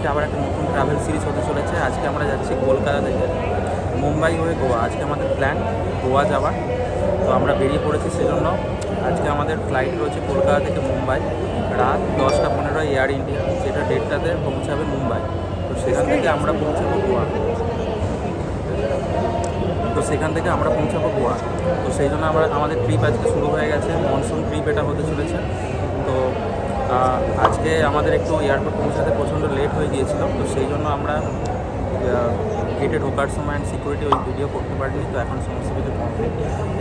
আজকে আবার একটা নতুন ট্রাভেল সিরিজ হতে চলেছে। আজকে আমরা যাচ্ছি কলকাতা থেকে মুম্বাই হয়ে গোয়া। আজকে আমাদের প্ল্যান গোয়া যাওয়ার, তো আমরা বেরিয়ে পড়েছি। সেজন্য আজকে আমাদের ফ্লাইট রয়েছে কলকাতা থেকে মুম্বাই রাত 10:15 এয়ার ইন্ডিয়া, যেটা 1:30টাতে পৌঁছাবে মুম্বাই। তো সেখান থেকে আমরা পৌঁছাবো গোয়া। তো সেই জন্য আমাদের ট্রিপ আজকে শুরু হয়ে গেছে। মনসুন ট্রিপ এটা হতে চলেছে। তো আজকে আমাদের একটু এয়ারপোর্ট পৌঁছাতে প্রচণ্ড লেট হয়ে গিয়েছিল, তো সেই জন্য আমরা গেটে ঢোকার সময় অ্যান্ড সিকিউরিটি ওই ভিডিও করতে পারিনি। তো এখন সমস্ত কিছু কমপ্লিট,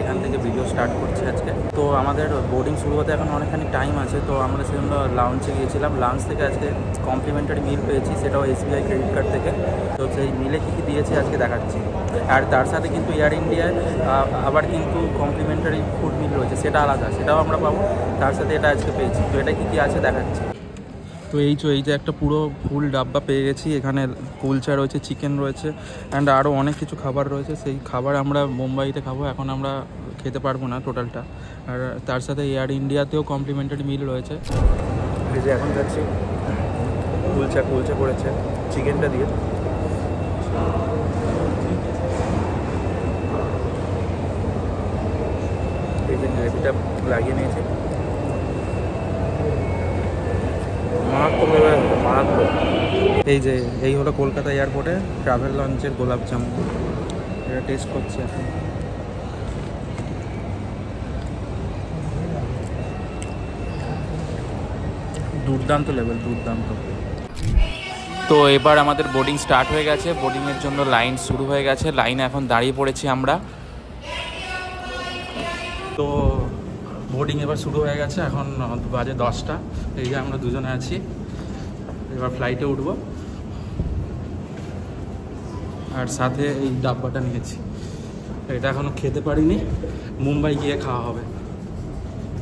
এখান থেকে ভিডিও স্টার্ট করছি আজকে। তো আমাদের বোর্ডিং শুরু হতে এখন অনেকখানি টাইম আছে, তো আমরা সেজন্য লাউঞ্জে গিয়েছিলাম। লাউঞ্জ থেকে আজকে কমপ্লিমেন্টারি মিল পেয়েছি, সেটাও SBI ক্রেডিট কার্ড থেকে। তো সেই মিলে কী কী দিয়েছে আজকে দেখাচ্ছি। আর তার সাথে কিন্তু এয়ার ইন্ডিয়ায় আবার কিন্তু কমপ্লিমেন্টারি ফুড মিল রয়েছে, সেটা আলাদা, সেটাও আমরা পাবো। তার সাথে এটা আজকে পেয়েছি। তো এটা কী কী আছে দেখাচ্ছি। তো এই যে একটা পুরো ফুল ডাব্বা পেয়ে গেছি। এখানে কুলচা রয়েছে, চিকেন রয়েছে অ্যান্ড আরও অনেক কিছু খাবার রয়েছে। সেই খাবার আমরা মুম্বাইতে খাবো, এখন আমরা খেতে পারবো না টোটালটা। আর তার সাথে এয়ার ইন্ডিয়াতেও কমপ্লিমেন্টারি মিল রয়েছে। এই যে এখন যাচ্ছি, কুলচা করেছে চিকেনটা দিয়ে। এই যে গ্রেভিটা লাগিয়ে নিয়েছে, মারাত্মক। এই হলো কলকাতা এয়ারপোর্টে ট্রাভেল লঞ্চের গোলাপ জামুন। এটা টেস্ট করছি এখন। দুর্দান্ত লেভেল, দুর্দান্ত। তো এবার আমাদের বোর্ডিং স্টার্ট হয়ে গেছে। বোর্ডিংয়ের জন্য লাইন শুরু হয়ে গেছে। লাইনে এখন দাঁড়িয়ে পড়েছি আমরা। তো বোর্ডিং এবার শুরু হয়ে গেছে। এখন বাজে 10টা। এই যে আমরা দুজনে আছি, এবার ফ্লাইটে উঠবো। আর সাথে এই ডাব্বাটা নিয়েছি, এটা এখনও খেতে পারিনি, মুম্বাই গিয়ে খাওয়া হবে।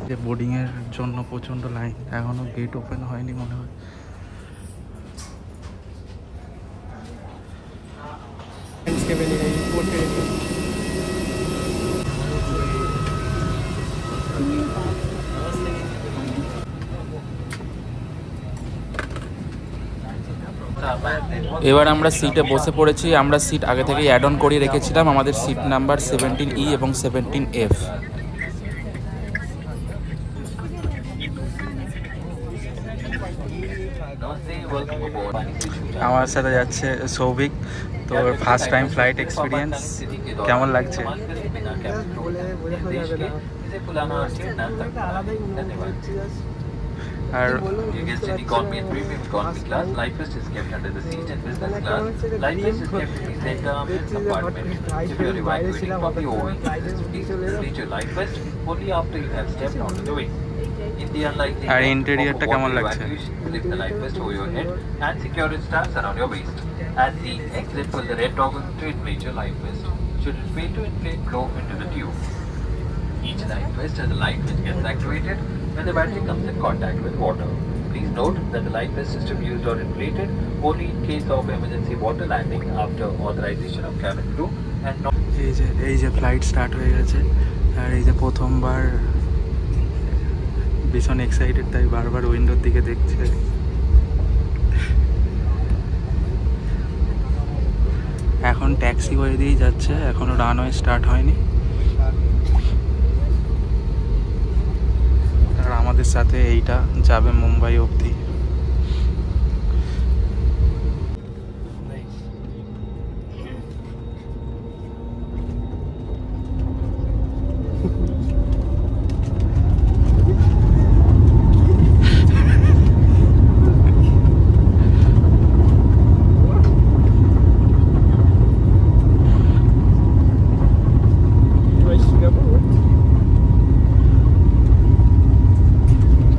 যে বোর্ডিংয়ের জন্য প্রচণ্ড লাইন, এখনও গেট ওপেন হয়নি মনে হয়। এবার আমরা সিটে বসে পড়েছি। আমরা সিট আগে থেকেই অ্যাড অন করিয়ে রেখেছিলাম। আমাদের সিট নাম্বার 17E এবং 17F। আমার সাথে যাচ্ছে সৌভিক। তো ফার্স্ট টাইম ফ্লাইট এক্সপিরিয়েন্স, কেমন লাগছে? আর economy and premium economy class, life vest is kept under the seat, and business class, life vest is kept in the center mid compartment. If you are evacuating from the OE, please release your life vest only after you have stepped onto the wing. In the unlikely R event ইন্টেরিয়রটা of a কেমন water লাগছে? evacuation, lift the life vest over your head and secure its straps around your waist. At the exit, pull the red toggle to inflate your life vest. Should it fail to inflate, blow into the tube. Each life vest has a light which gets activated when the battery comes in contact with water. Please note that the life vest system used or inflated only in case of emergency water landing after authorization of cabin crew and not. এই যে flight start হয়ে গেছে। আর এই যে প্রথমবার, ভীষণ excited, তাই বারবার উইন্ডোর দিকে দেখছে। এখন ট্যাক্সি ওয়ে দিয়েই যাচ্ছে, এখনো রানওয়ে স্টার্ট হয়নি। আর আমাদের সাথে এইটা যাবে মুম্বাই অবধি।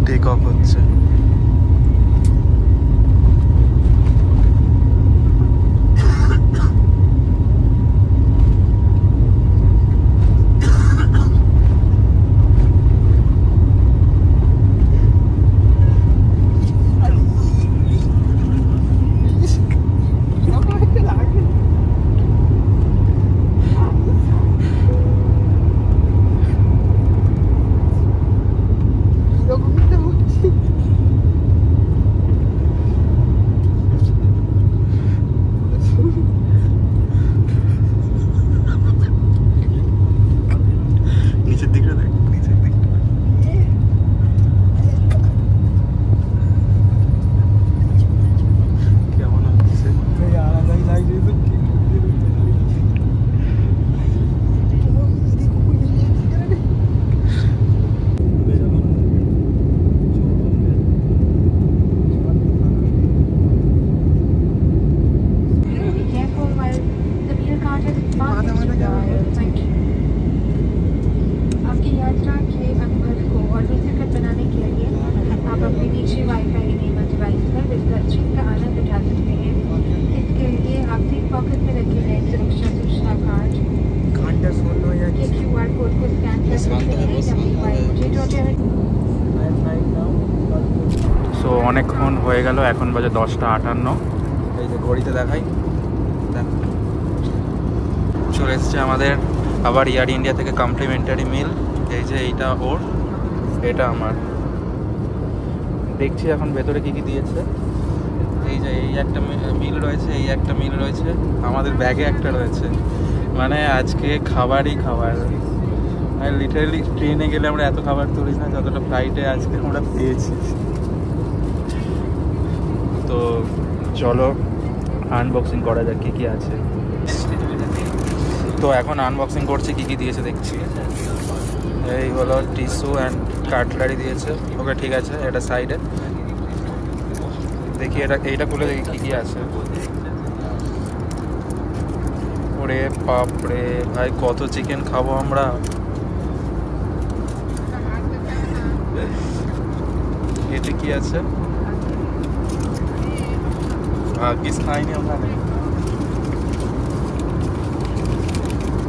টেক অফ হচ্ছে। Thank you. आपकी यात्रा के अनुभव को और रुचिकर बनाने के लिए आप अपने निजी वाईफाई इनेबल डिवाइस पर विजिट का आनंद उठा सकते हैं। इसके लिए आप सीट पॉकेट में रखे गए सुरक्षा सूचना कार्ड के QR कोड को स्कैन कर सकते हैं या mobilejet.air সো অনেকক্ষণ হয়ে গেল, এখন বাজে 10:58। এই যে ঘড়িতে দেখাই, চলে এসছে আমাদের আবার এয়ার ইন্ডিয়া থেকে কমপ্লিমেন্টারি মিল। এই যে এইটা ওর, এটা আমার। দেখছি এখন ভেতরে কী কী দিয়েছে। এই যে এই একটা মিল রয়েছে, এই একটা মিল রয়েছে, আমাদের ব্যাগে একটা রয়েছে। মানে আজকে খাবারই খাবার। মানে লিটারালি ট্রেনে গেলে আমরা এত খাবার তুলি না যতটা ফ্লাইটে আজকে আমরা পেয়েছি। তো চলো আনবক্সিং করা যাক কী কী আছে। তো এখন আনবক্সিং করছি, কী কী দিয়েছে দেখছি। এই হলো টিস্যু অ্যান্ড কাটলারি দিয়েছে। ওকে ঠিক আছে, এটা সাইডে দেখি। এইটা খুলে দেখি কী কী আছে। ওরে বাপরে ভাই, কত চিকেন খাবো আমরা। এতে কি আছে? ভাগ্যিস খাইনি ওখানে।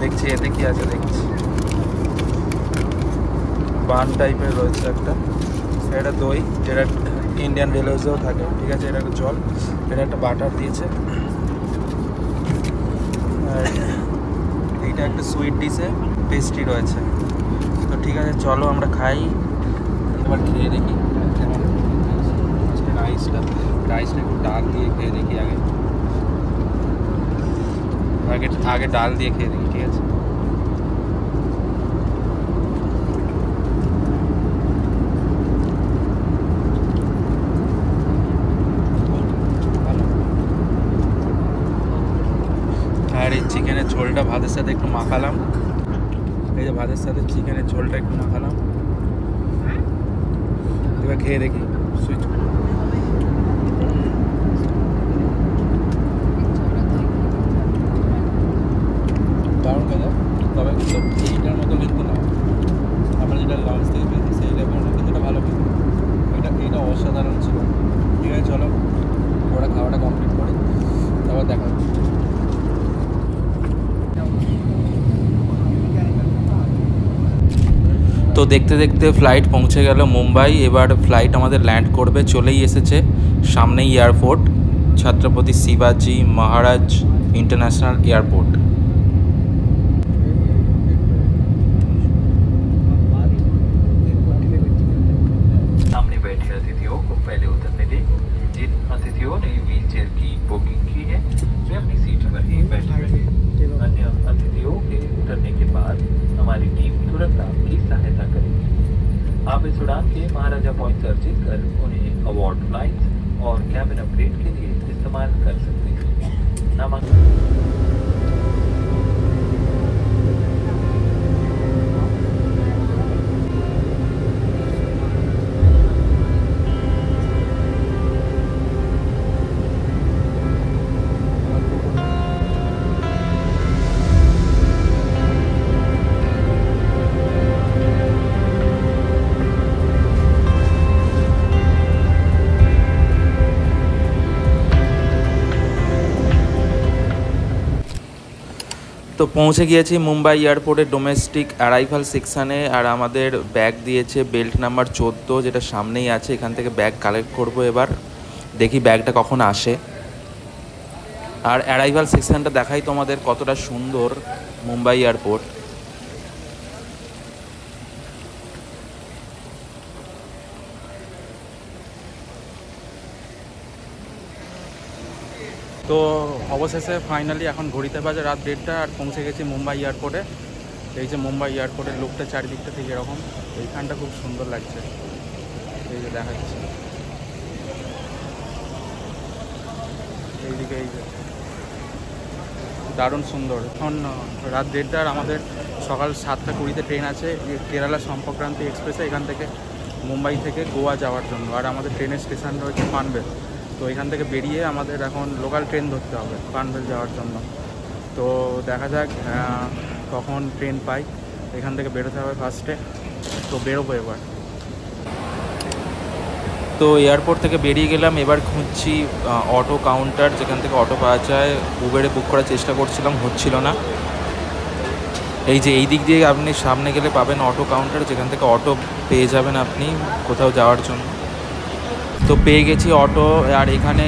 দেখছি এতে কি আছে, দেখছি বান টাইপের রয়েছে একটা। এটা দই, যেটা ইন্ডিয়ান রেলওয়েজেও থাকে। ঠিক আছে, এটা একটা জল, এটা একটা বাটার দিয়েছে। আর এইটা একটা সুইট ডিশে পেস্ট্রি রয়েছে। তো ঠিক আছে, চলো আমরা খাই। এবার খেয়ে দেখি রাইসটা একটু ডাল দিয়ে খেয়ে দেখি। আগে ডাল দিয়ে খেয়ে দেখি। ঠিক আছে, আর এই চিকেনের ঝোলটা ভাতের সাথে একটু মাখালাম। এই যে ভাতের সাথে চিকেনের ঝোলটা একটু মাখালাম। এবার খেয়ে দেখি। সুইচ দারুণ খেতে, তবে কিন্তু এইটার মতো কিন্তু না। আমরা যেটা লঞ্চ থেকে পেয়েছি সেই লেভেলটা কিন্তু এটা ভালো পেয়েছি। এটা অসাধারণ ছিল। ঠিক আছে, চলো ওরা খাওয়াটা কমপ্লিট করে তারপর দেখা হচ্ছে। তো দেখতে দেখতে ফ্লাইট পৌঁছে গেল মুম্বাই। এবার ফ্লাইট আমাদের ল্যান্ড করবে, চলেই এসেছে। সামনেই এয়ারপোর্ট, ছত্রপতি শিবাজি মহারাজ इंटरनेशनल एयरपोर्ट। सामने बैठे अतिथियों को पहले उतरने दें। जिन अतिथियों ने व्हील चेयर की बुकिंग की है वे अपनी सीट पर ही बैठे रहे। अन्य अतिथियों के उतरने के बाद हमारी टीम तुरंत आपकी सहायता करेगी। आप इस उड़ान के महाराजा पॉइंट अर्जित कर उन्हें अवार्ड फ्लाइट और कैबिन अपग्रेड के लिए इस्तेमाल कर सकते हैं। তো পৌঁছে গিয়েছি মুম্বাই এয়ারপোর্টের ডোমেস্টিক অ্যারাইভাল সেকশানে। আর আমাদের ব্যাগ দিয়েছে বেল্ট নাম্বার 14, যেটা সামনেই আছে। এখান থেকে ব্যাগ কালেক্ট করব। এবার দেখি ব্যাগটা কখন আসে। আর অ্যারাইভাল সেকশানটা দেখাই তোমাদের কতটা সুন্দর মুম্বাই এয়ারপোর্ট। তো অবশেষে ফাইনালি এখন ঘড়িতে বাজে রাত 1:30 আর পৌঁছে গেছি মুম্বাই এয়ারপোর্টে। এই যে মুম্বাই এয়ারপোর্টের লুকটা চারিদিকটা ঠিক এরকম। এইখানটা খুব সুন্দর লাগছে, এই যে দেখাচ্ছি এইদিকে। এই যে দারুণ সুন্দর। এখন রাত 1:30 আর আমাদের সকাল 7:20 ট্রেন আছে কেরালা সম্পর্ক্রান্তি এক্সপ্রেসে, এখান থেকে মুম্বাই থেকে গোয়া যাওয়ার জন্য। আর আমাদের ট্রেনের স্টেশন রয়েছে পানভেল। তো এখান থেকে বেরিয়ে আমাদের এখন লোকাল ট্রেন ধরতে হবে পানভেল যাওয়ার জন্য। তো দেখা যাক কখন ট্রেন পাই। এখান থেকে বেরোতে হবে ফার্স্টে, তো বেরোবো এবার। তো এয়ারপোর্ট থেকে বেরিয়ে গেলাম, এবার খুঁজছি অটো কাউন্টার যেখান থেকে অটো পাওয়া যায়। উবেরে বুক করার চেষ্টা করছিলাম, হচ্ছিল না। এই যে এই দিক দিয়ে আপনি সামনে গেলে পাবেন অটো কাউন্টার, যেখান থেকে অটো পেয়ে যাবেন আপনি কোথাও যাওয়ার জন্য। তো পেয়ে গেছি অটো। আর এখানে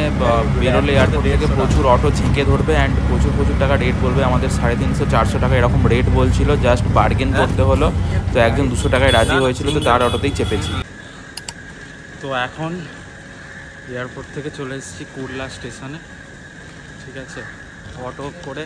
বেরোলে এয়ারপোর্ট থেকে প্রচুর অটো ঝেঁকে ধরবে অ্যান্ড প্রচুর টাকা রেট বলবে। আমাদের 350-400 টাকা এরকম রেট বলছিল, জাস্ট বার্গেন করতে হলো। তো একজন 200 টাকায় রাজি হয়েছিল, তো তার অটোতেই চেপেছি। তো এখন এয়ারপোর্ট থেকে চলে এসেছি কুর্লা স্টেশনে, ঠিক আছে, অটো করে।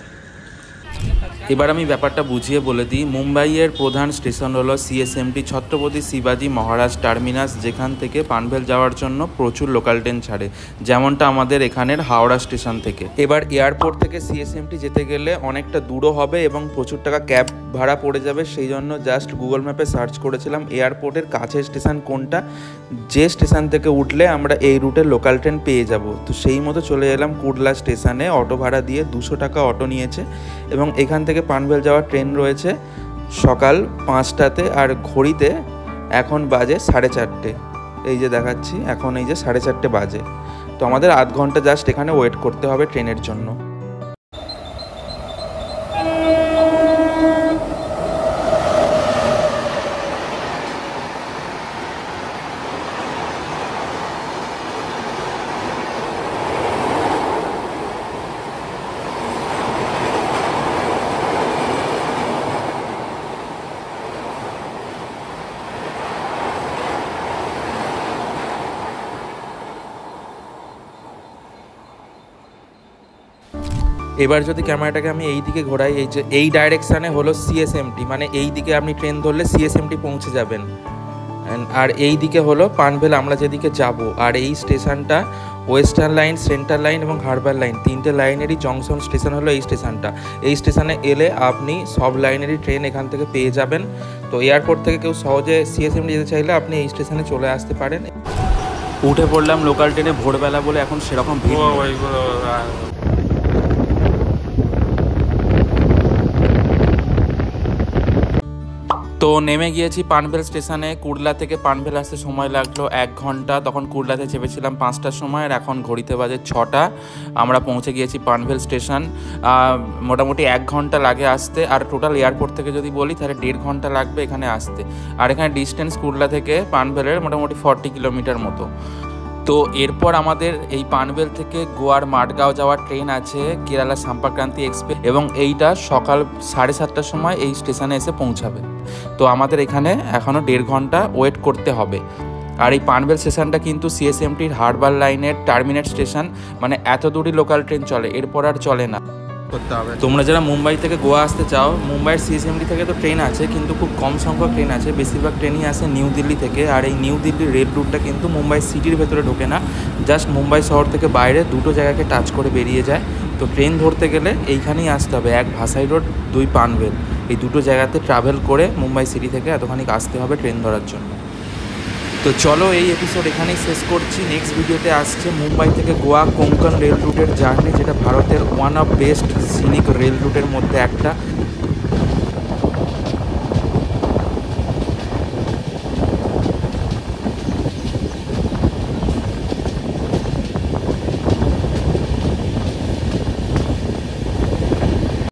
এবার আমি ব্যাপারটা বুঝিয়ে বলে দিই। মুম্বাইয়ের প্রধান স্টেশন হলো সিএসএমটি ছত্রপতি শিবাজি মহারাজ টার্মিনাস, যেখান থেকে পানভেল যাওয়ার জন্য প্রচুর লোকাল ট্রেন ছাড়ে, যেমনটা আমাদের এখানের হাওড়া স্টেশন থেকে। এবার এয়ারপোর্ট থেকে সিএসএমটি যেতে গেলে অনেকটা দূরও হবে এবং প্রচুর টাকা ক্যাব ভাড়া পড়ে যাবে। সেই জন্য জাস্ট গুগল ম্যাপে সার্চ করেছিলাম এয়ারপোর্টের কাছের স্টেশন কোনটা, যে স্টেশন থেকে উঠলে আমরা এই রুটের লোকাল ট্রেন পেয়ে যাব। তো সেই মতো চলে এলাম কুর্লা স্টেশনে। অটো ভাড়া দিয়ে 200 টাকা অটো নিয়েছে এবং এখান থেকে পানভেল যাওয়ার ট্রেন রয়েছে সকাল 5টাতে। আর ঘড়িতে এখন বাজে 4:30, এই যে দেখাচ্ছি এখন এই যে 4:30 বাজে। তো আমাদের আধ ঘন্টা জাস্ট এখানে ওয়েট করতে হবে ট্রেনের জন্য। এবার যদি ক্যামেরাটাকে আমি এই দিকে ঘোরাই, এই যে এই ডাইরেকশানে হলো সিএসএমটি, মানে এই দিকে আপনি ট্রেন ধরলে সিএসএমটি পৌঁছে যাবেন। আর এই দিকে হলো পানভেল আমরা যেদিকে যাব। আর এই স্টেশনটা ওয়েস্টার্ন লাইন, সেন্ট্রাল লাইন এবং হারবার লাইন, 3টে লাইনেরই জংশন স্টেশন হলো এই স্টেশনটা। এই স্টেশনে এলে আপনি সব লাইনেরই ট্রেন এখান থেকে পেয়ে যাবেন। তো এয়ারপোর্ট থেকে কেউ সহজে সিএসএমটি যেতে চাইলে আপনি এই স্টেশনে চলে আসতে পারেন। উঠে পড়লাম লোকাল ট্রেনে ভোরবেলা বলে এখন সেরকম ভিড়। তো নেমে গিয়েছি পানভেল স্টেশনে। কুর্লা থেকে পানভেল আসতে সময় লাগলো 1 ঘন্টা। তখন কুর্লাতে চেপেছিলাম 5টার সময়, আর এখন ঘড়িতে বাজে 6টা। আমরা পৌঁছে গিয়েছি পানভেল স্টেশন। মোটামুটি 1 ঘন্টা লাগে আসতে। আর টোটাল এয়ারপোর্ট থেকে যদি বলি তাহলে 1.5 ঘন্টা লাগবে এখানে আসতে। আর এখানে ডিস্টেন্স কুর্লা থেকে পানভেলের মোটামুটি 40 কিলোমিটার মতো। তো এরপর আমাদের এই পানভেল থেকে গোয়ার মাডগাঁও যাওয়ার ট্রেন আছে, কেরালা সম্পর্ক্রান্তি এক্সপ্রেস, এবং এইটা সকাল 7:30টার সময় এই স্টেশনে এসে পৌঁছাবে। তো আমাদের এখানে এখনও 1.5 ঘন্টা ওয়েট করতে হবে। আর এই পানভেল স্টেশনটা কিন্তু সিএসএমটির হারবার লাইনের টার্মিনেট স্টেশন, মানে এত দূরই লোকাল ট্রেন চলে, এরপর আর চলে না। করতে হবে। তোমরা যারা মুম্বাই থেকে গোয়া আসতে চাও, মুম্বাইয়ের সিএসএমটি থেকে তো ট্রেন আছে, কিন্তু খুব কম সংখ্যক ট্রেন আছে। বেশিরভাগ ট্রেনই আসে নিউ দিল্লি থেকে। আর এই নিউ দিল্লির রেল রুটটা কিন্তু মুম্বাই সিটির ভেতরে ঢোকে না, জাস্ট মুম্বাই শহর থেকে বাইরে 2টো জায়গাকে টাচ করে বেরিয়ে যায়। তো ট্রেন ধরতে গেলে এইখানেই আসতে হবে, 1 ভাসাই রোড, 2 পানভেল, এই 2টো জায়গাতে ট্রাভেল করে মুম্বাই সিটি থেকে এতখানি আসতে হবে ট্রেন ধরার জন্য। তো চলো এই এপিসোড এখানেই শেষ করছি। নেক্সট ভিডিওতে আসছে মুম্বাই থেকে গোয়া কোঙ্কন রেল রুটের জার্নি, যেটা ভারতের one of best scenic rail রুটের মধ্যে একটা।